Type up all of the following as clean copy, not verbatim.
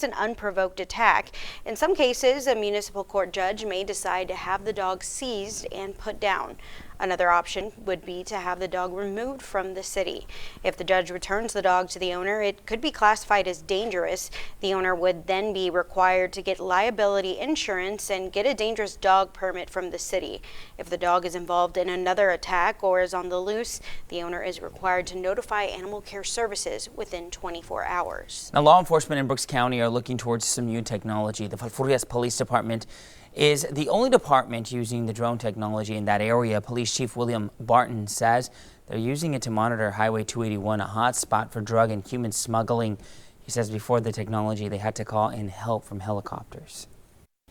an unprovoked attack. In some cases, a municipal court judge may decide to have the dog seized and put down. Another option would be to have the dog removed from the city. If the judge returns the dog to the owner, it could be classified as dangerous. The owner would then be required to get liability insurance and get a dangerous dog permit from the city. If the dog is involved in another attack or is on the loose, the owner is required to notify Animal Care Services within 24 hours. Now, law enforcement in Brooks County are looking towards some new technology. The Falfurrias Police Department is the only department using the drone technology in that area. Police Chief William Barton says they're using it to monitor Highway 281, a hot spot for drug and human smuggling. He says before the technology, they had to call in help from helicopters.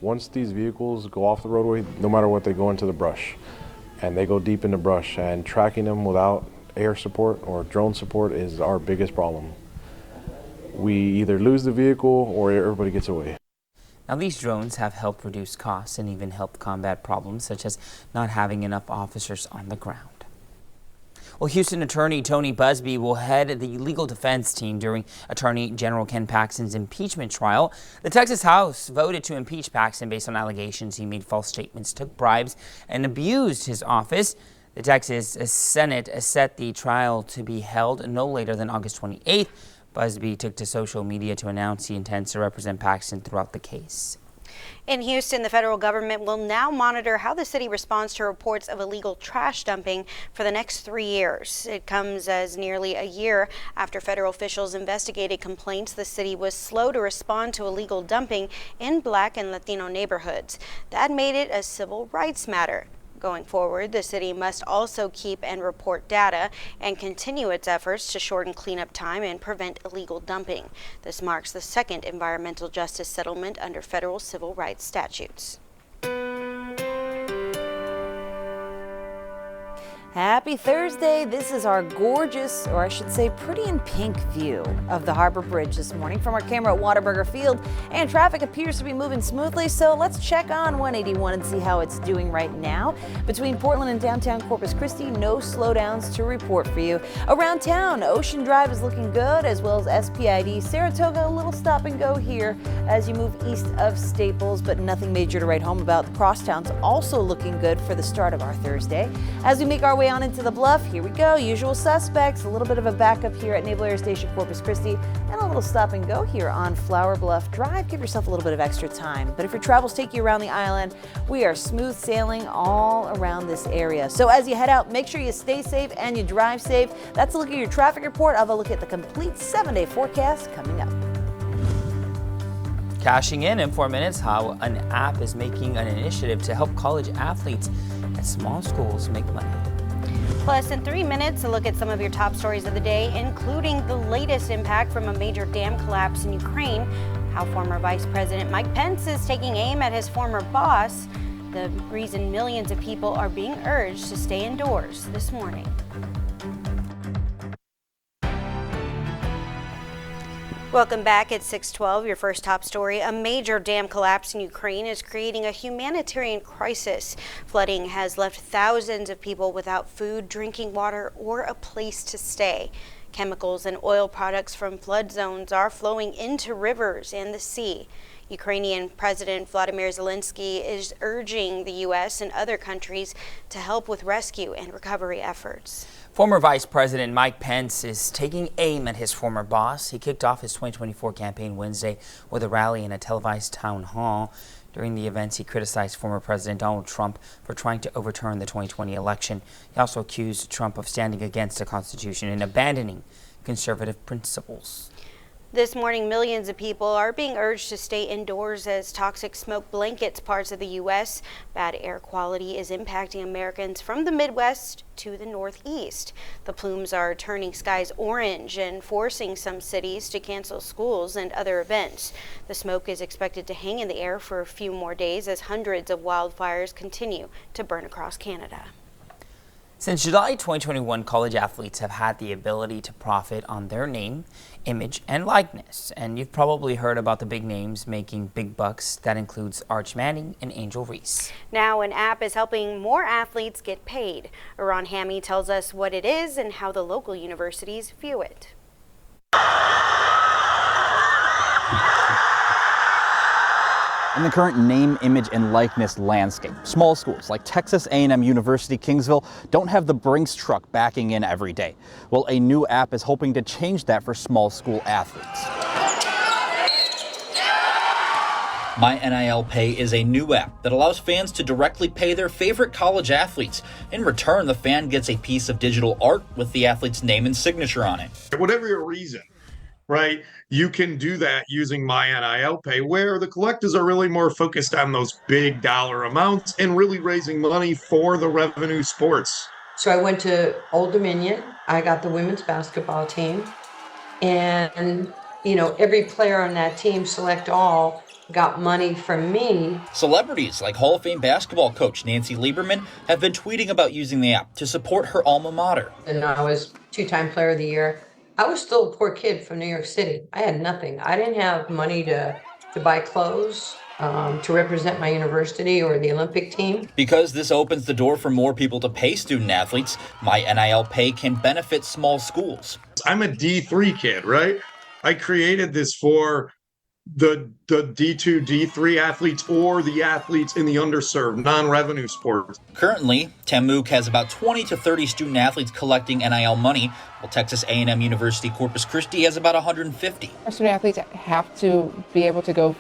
Once these vehicles go off the roadway, no matter what, they go into the brush, and they go deep in the brush, and tracking them without air support or drone support is our biggest problem. We either lose the vehicle or everybody gets away. Now, these drones have helped reduce costs and even helped combat problems such as not having enough officers on the ground. Well, Houston Attorney Tony Busby will head the legal defense team during Attorney General Ken Paxton's impeachment trial. The Texas House voted to impeach Paxton based on allegations he made false statements, took bribes, and abused his office. The Texas Senate set the trial to be held no later than August 28th. Busby took to social media to announce he intends to represent Paxton throughout the case. In Houston, the federal government will now monitor how the city responds to reports of illegal trash dumping for the next 3 years. It comes as nearly a year after federal officials investigated complaints the city was slow to respond to illegal dumping in Black and Latino neighborhoods. That made it a civil rights matter. Going forward, the city must also keep and report data and continue its efforts to shorten cleanup time and prevent illegal dumping. This marks the second environmental justice settlement under federal civil rights statutes. Happy Thursday. This is our gorgeous, or I should say pretty in pink view of the Harbor Bridge this morning from our camera at Whataburger Field, and traffic appears to be moving smoothly, so let's check on 181 and see how it's doing right now. Between Portland and downtown Corpus Christi, no slowdowns to report for you. Around town, Ocean Drive is looking good, as well as SPID. Saratoga, a little stop and go here as you move east of Staples, but nothing major to write home about. The Crosstown's also looking good for the start of our Thursday. As we make our way on into the Bluff, here we go. Usual suspects, a little bit of a backup here at Naval Air Station Corpus Christi, and a little stop and go here on Flower Bluff Drive. Give yourself a little bit of extra time. But if your travels take you around the island, we are smooth sailing all around this area. So as you head out, make sure you stay safe and you drive safe. That's a look at your traffic report. I'll have a look at the complete 7-day forecast coming up. Cashing in 4 minutes, how an app is making an initiative to help college athletes at small schools make money. Plus, in 3 minutes, a look at some of your top stories of the day, including the latest impact from a major dam collapse in Ukraine, how former Vice President Mike Pence is taking aim at his former boss, the reason millions of people are being urged to stay indoors this morning. Welcome back at 6:12. Your first top story. A major dam collapse in Ukraine is creating a humanitarian crisis. Flooding has left thousands of people without food, drinking water, or a place to stay. Chemicals and oil products from flood zones are flowing into rivers and the sea. Ukrainian President Vladimir Zelensky is urging the U.S. and other countries to help with rescue and recovery efforts. Former Vice President Mike Pence is taking aim at his former boss. He kicked off his 2024 campaign Wednesday with a rally in a televised town hall. During the events, he criticized former President Donald Trump for trying to overturn the 2020 election. He also accused Trump of standing against the Constitution and abandoning conservative principles. This morning, millions of people are being urged to stay indoors as toxic smoke blankets parts of the U.S. Bad air quality is impacting Americans from the Midwest to the Northeast. The plumes are turning skies orange and forcing some cities to cancel schools and other events. The smoke is expected to hang in the air for a few more days as hundreds of wildfires continue to burn across Canada. Since July 2021, college athletes have had the ability to profit on their name, image, and likeness. And you've probably heard about the big names making big bucks. That includes Arch Manning and Angel Reese. Now an app is helping more athletes get paid. Iran Hammy tells us what it is and how the local universities view it. In the current name, image, and likeness landscape, small schools like Texas A&M University Kingsville don't have the Brinks truck backing in every day. Well, a new app is hoping to change that for small school athletes. My NIL Pay is a new app that allows fans to directly pay their favorite college athletes. In return, the fan gets a piece of digital art with the athlete's name and signature on it. Whatever your reason, right? You can do that using My NIL Pay, where the collectors are really more focused on those big dollar amounts and really raising money for the revenue sports. So I went to Old Dominion. I got the women's basketball team. And, every player on that team, select all, got money from me. Celebrities like Hall of Fame basketball coach Nancy Lieberman have been tweeting about using the app to support her alma mater. And I was two-time player of the year. I was still a poor kid from New York City. I had nothing. I didn't have money to buy clothes, to represent my university or the Olympic team. Because this opens the door for more people to pay student athletes, My NIL Pay can benefit small schools. I'm a D3 kid, right? I created this for the D2, D3 athletes or the athletes in the underserved, non-revenue sports. Currently, Tamuk has about 20 to 30 student athletes collecting NIL money, while Texas A&M University Corpus Christi has about 150. Our student athletes have to be able to go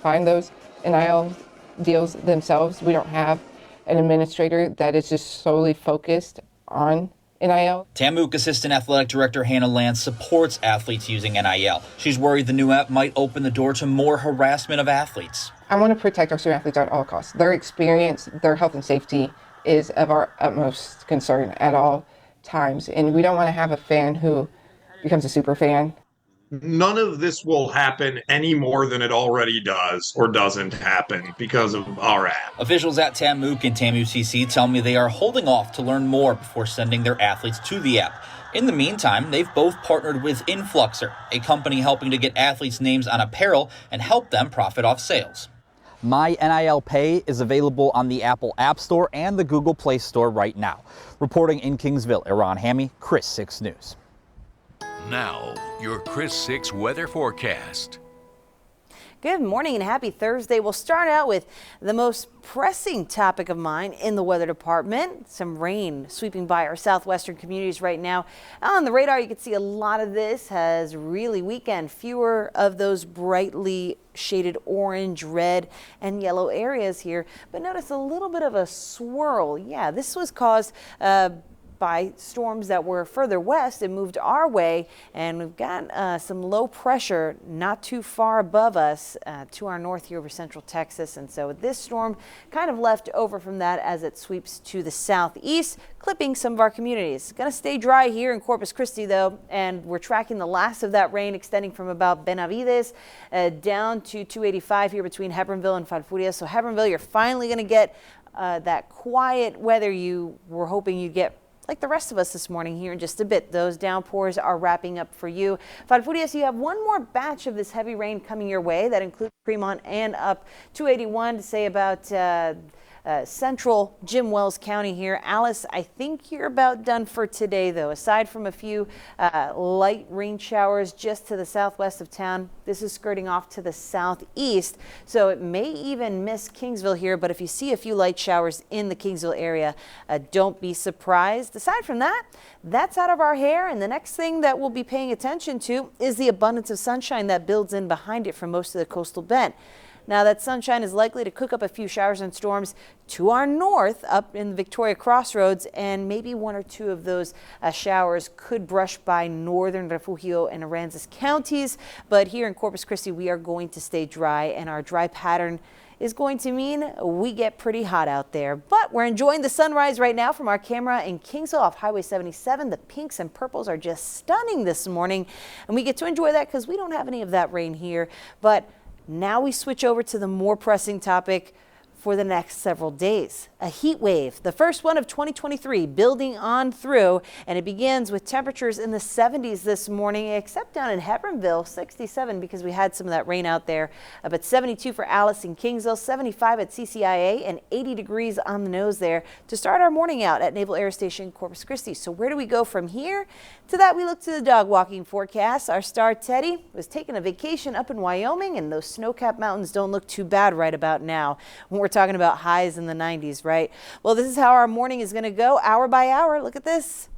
find those NIL deals themselves. We don't have an administrator that is just solely focused on NIL. Tamuk Assistant Athletic Director Hannah Lance supports athletes using NIL. She's worried the new app might open the door to more harassment of athletes. I want to protect our student athletes at all costs. Their experience, their health and safety is of our utmost concern at all times. And we don't want to have a fan who becomes a super fan. None of this will happen any more than it already does or doesn't happen because of our app. Officials at Tamuk and TAMUCC tell me they are holding off to learn more before sending their athletes to the app. In the meantime, they've both partnered with Influxer, a company helping to get athletes' names on apparel and help them profit off sales. My NIL Pay is available on the Apple App Store and the Google Play Store right now. Reporting in Kingsville, Iran Hammy, Chris 6 News. Now, your Chris 6 weather forecast. Good morning and happy Thursday. We'll start out with the most pressing topic of mine in the weather department. Some rain sweeping by our southwestern communities right now. On the radar, you can see a lot of this has really weakened. Fewer of those brightly shaded orange, red, and yellow areas here. But notice a little bit of a swirl. Yeah, this was caused by storms that were further west and moved our way, and we've got some low pressure not too far above us to our north here over central Texas, and so this storm kind of left over from that as it sweeps to the southeast, clipping some of our communities. Going to stay dry here in Corpus Christi though, and we're tracking the last of that rain extending from about Benavides down to 285 here between Hebronville and Falfurrias. So Hebronville, you're finally going to get that quiet weather you were hoping you'd get like the rest of us this morning here in just a bit. Those downpours are wrapping up for you. Falfurrias, you have one more batch of this heavy rain coming your way. That includes Fremont and up 281 to say about central Jim Wells County here. Alice, I think you're about done for today though. Aside from a few light rain showers just to the southwest of town, this is skirting off to the southeast, so it may even miss Kingsville here, but if you see a few light showers in the Kingsville area, don't be surprised. Aside from that, that's out of our hair, and the next thing that we'll be paying attention to is the abundance of sunshine that builds in behind it from most of the coastal belt. Now that sunshine is likely to cook up a few showers and storms to our north up in the Victoria Crossroads, and maybe one or two of those showers could brush by northern Refugio and Aransas counties. But here in Corpus Christi, we are going to stay dry, and our dry pattern is going to mean we get pretty hot out there. But we're enjoying the sunrise right now from our camera in Kingsville off Highway 77. The pinks and purples are just stunning this morning, and we get to enjoy that because we don't have any of that rain here. But now we switch over to the more pressing topic for the next several days. A heat wave, the first one of 2023, building on through, and it begins with temperatures in the 70s this morning, except down in Hebronville, 67 because we had some of that rain out there, but 72 for Alice in Kingsville, 75 at CCIA, and 80 degrees on the nose there to start our morning out at Naval Air Station Corpus Christi. So where do we go from here? To that, we look to the dog walking forecast. Our star Teddy was taking a vacation up in Wyoming, and those snow-capped mountains don't look too bad right about now when we're talking about highs in the 90s, right? Well, this is how our morning is going to go hour by hour. Look at this.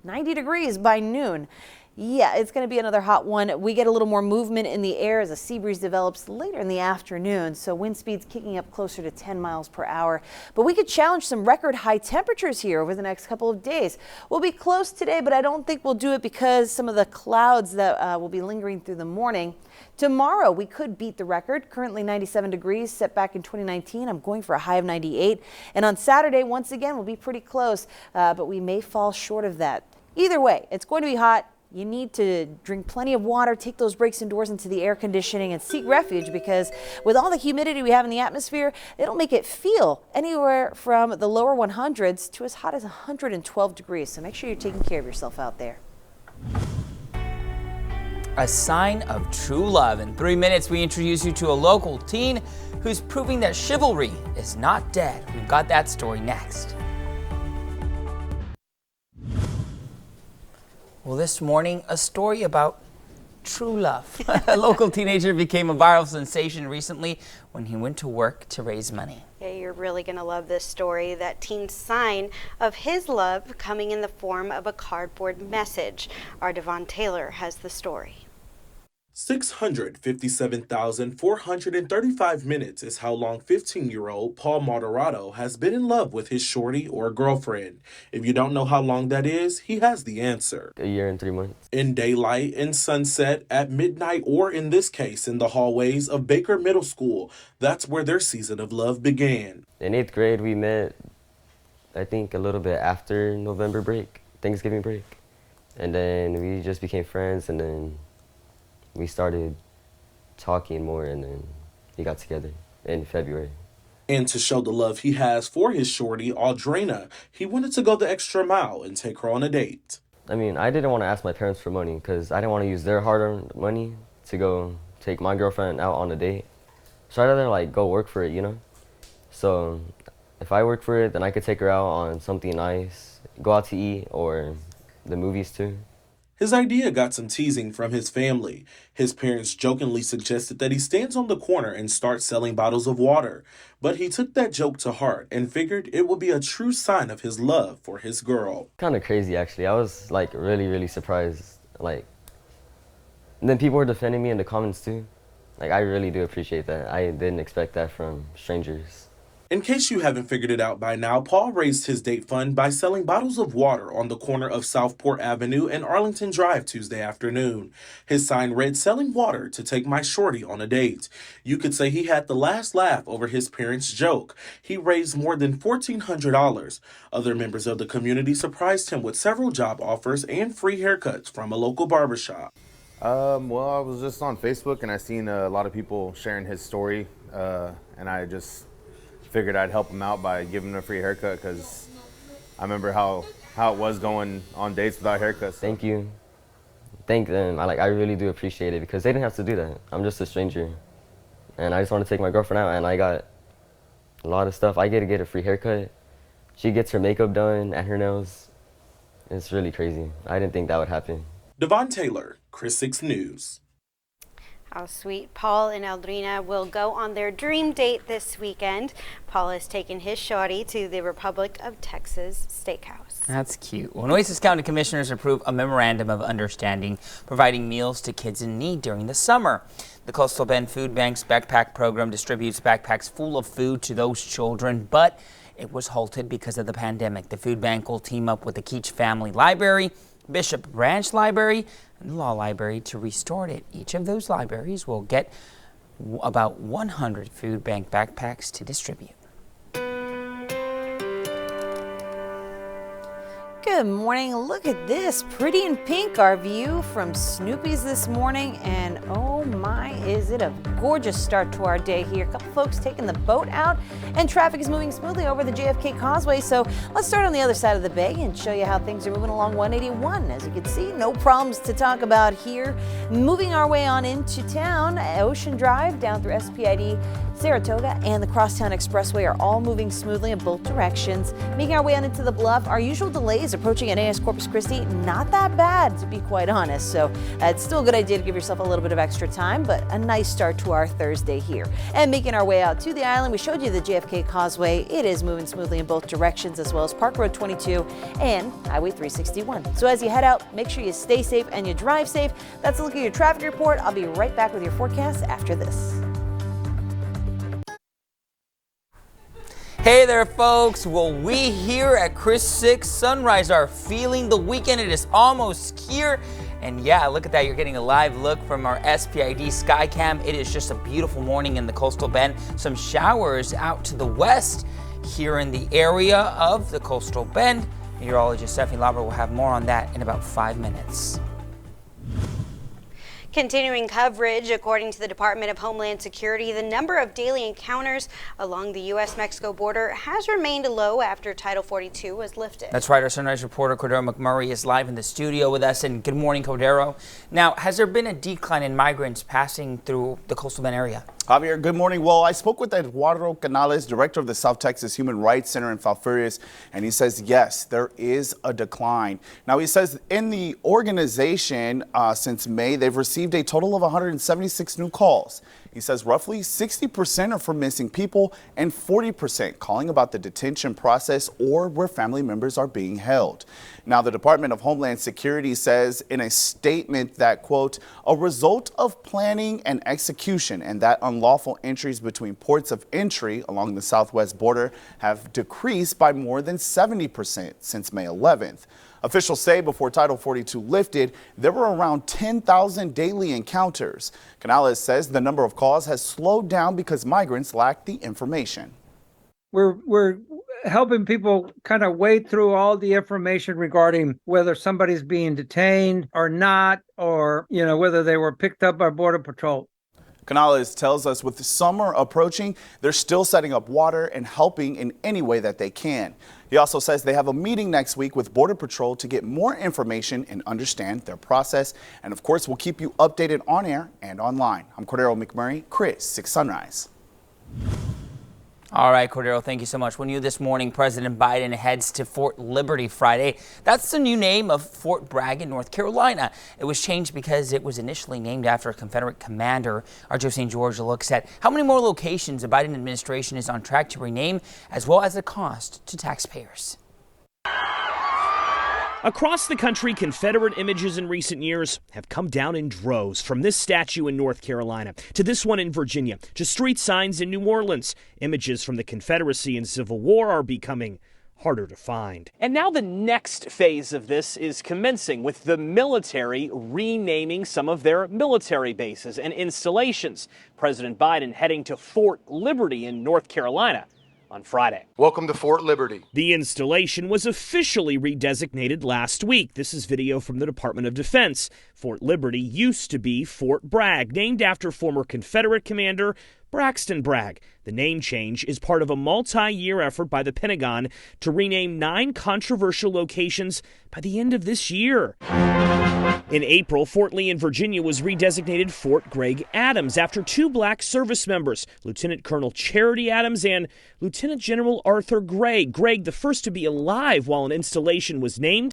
90 degrees by noon. Yeah, it's going to be another hot one. We get a little more movement in the air as a sea breeze develops later in the afternoon, so wind speeds kicking up closer to 10 miles per hour. But we could challenge some record high temperatures here over the next couple of days. We'll be close today, but I don't think we'll do it because some of the clouds that will be lingering through the morning. Tomorrow, we could beat the record. Currently 97 degrees, set back in 2019. I'm going for a high of 98. And on Saturday, once again, we'll be pretty close, but we may fall short of that. Either way, it's going to be hot. You need to drink plenty of water, take those breaks indoors into the air conditioning, and seek refuge because with all the humidity we have in the atmosphere, it'll make it feel anywhere from the lower 100s to as hot as 112 degrees. So make sure you're taking care of yourself out there. A sign of true love. In 3 minutes, we introduce you to a local teen who's proving that chivalry is not dead. We've got that story next. Well, this morning, a story about true love. A local teenager became a viral sensation recently when he went to work to raise money. Yeah, you're really going to love this story. That teen's sign of his love coming in the form of a cardboard message. Our Devon Taylor has the story. 657,435 minutes is how long 15-year-old Paul Moderato has been in love with his shorty or girlfriend. If you don't know how long that is, he has the answer. A year and 3 months. In daylight, in sunset, at midnight, or in this case, in the hallways of Baker Middle School, that's where their season of love began. In 8th grade, we met, I think, a little bit after November break, Thanksgiving break. And then we just became friends, and then we started talking more, and then we got together in February. And to show the love he has for his shorty, Audrina, he wanted to go the extra mile and take her on a date. I mean, I didn't want to ask my parents for money because I didn't want to use their hard-earned money to go take my girlfriend out on a date. So I'd rather go work for it, you know? So if I work for it, then I could take her out on something nice, go out to eat, or the movies too. His idea got some teasing from his family. His parents jokingly suggested that he stands on the corner and starts selling bottles of water. But he took that joke to heart and figured it would be a true sign of his love for his girl. Kind of crazy, actually. I was really, really surprised. And then people were defending me in the comments too. I really do appreciate that. I didn't expect that from strangers. In case you haven't figured it out by now, Paul raised his date fund by selling bottles of water on the corner of Southport Avenue and Arlington Drive Tuesday afternoon. His sign read, "Selling water to take my shorty on a date." You could say he had the last laugh over his parents' joke. He raised more than $1,400. Other members of the community surprised him with several job offers and free haircuts from a local barbershop. Well, I was just on Facebook and I seen a lot of people sharing his story, and I just figured I'd help him out by giving him a free haircut because I remember how it was going on dates without haircuts. Thank you. Thank them. I really do appreciate it because they didn't have to do that. I'm just a stranger, and I just want to take my girlfriend out, and I got a lot of stuff. I get to get a free haircut. She gets her makeup done and her nails. It's really crazy. I didn't think that would happen. Devon Taylor, Chris 6 News. How sweet. Paul and Audrina will go on their dream date this weekend. Paul has taken his shorty to the Republic of Texas Steakhouse. That's cute. Well, Nueces County Commissioners approved a memorandum of understanding providing meals to kids in need during the summer. The Coastal Bend Food Bank's backpack program distributes backpacks full of food to those children, but it was halted because of the pandemic. The food bank will team up with the Keach Family Library, Bishop Branch Library, and the Law Library to restore it. Each of those libraries will get about 100 food bank backpacks to distribute. Good morning. Look at this. Pretty in pink, our view from Snoopy's this morning. And oh my, is it a gorgeous start to our day here. A couple folks taking the boat out, and traffic is moving smoothly over the JFK Causeway. So let's start on the other side of the bay and show you how things are moving along 181. As you can see, no problems to talk about here. Moving our way on into town, Ocean Drive down through SPID, Saratoga, and the Crosstown Expressway are all moving smoothly in both directions. Making our way on into the Bluff, our usual delays approaching at AS Corpus Christi, not that bad to be quite honest. So it's still a good idea to give yourself a little bit of extra time, but a nice start to our Thursday here. And making our way out to the island, we showed you the JFK Causeway. It is moving smoothly in both directions, as well as Park Road 22 and Highway 361. So as you head out, make sure you stay safe and you drive safe. That's a look at your traffic report. I'll be right back with your forecast after this. Hey there, folks. Well, we here at Chris 6 Sunrise are feeling the weekend. It is almost here. And yeah, look at that. You're getting a live look from our SPID Skycam. It is just a beautiful morning in the coastal bend. Some showers out to the west here in the area of the coastal bend. Meteorologist Stephanie Lauber will have more on that in about 5 minutes. Continuing coverage, according to the Department of Homeland Security, the number of daily encounters along the U.S. Mexico border has remained low after Title 42 was lifted. That's right. Our Sunrise reporter Cordero McMurray is live in the studio with us. And good morning, Cordero. Now, has there been a decline in migrants passing through the coastal bend area? Javier, good morning. Well, I spoke with Eduardo Canales, director of the South Texas Human Rights Center in Falfurrias, and he says, yes, there is a decline. Now, he says in the organization since May, they've received a total of 176 new calls. He says roughly 60% are for missing people and 40% calling about the detention process or where family members are being held. Now, the Department of Homeland Security says in a statement that, quote, a result of planning and execution and that unlawful entries between ports of entry along the southwest border have decreased by more than 70% since May 11th. Officials say before Title 42 lifted, there were around 10,000 daily encounters. Canales says the number of calls has slowed down because migrants lack the information. We're helping people kind of wade through all the information regarding whether somebody's being detained or not, or, whether they were picked up by Border Patrol. Canales tells us with the summer approaching, they're still setting up water and helping in any way that they can. He also says they have a meeting next week with Border Patrol to get more information and understand their process. And of course, we'll keep you updated on air and online. I'm Cordero McMurray, Chris 6 Sunrise. All right, Cordero, thank you so much. When you this morning, President Biden heads to Fort Liberty Friday. That's the new name of Fort Bragg in North Carolina. It was changed because it was initially named after a Confederate commander. Our Joe St. George looks at how many more locations the Biden administration is on track to rename, as well as the cost to taxpayers. Across the country, Confederate images in recent years have come down in droves, from this statue in North Carolina to this one in Virginia to street signs in New Orleans. Images from the Confederacy and Civil War are becoming harder to find. And now the next phase of this is commencing, with the military renaming some of their military bases and installations. President Biden heading to Fort Liberty in North Carolina on Friday. Welcome to Fort Liberty. The installation was officially redesignated last week. This is video from the Department of Defense. Fort Liberty used to be Fort Bragg, named after former Confederate commander Braxton Bragg. The name change is part of a multi-year effort by the Pentagon to rename 9 controversial locations by the end of this year. In April, Fort Lee in Virginia was redesignated Fort Gregg Adams after 2 black service members, Lieutenant Colonel Charity Adams and Lieutenant General Arthur Gregg. Gregg, the first to be alive while an installation was named.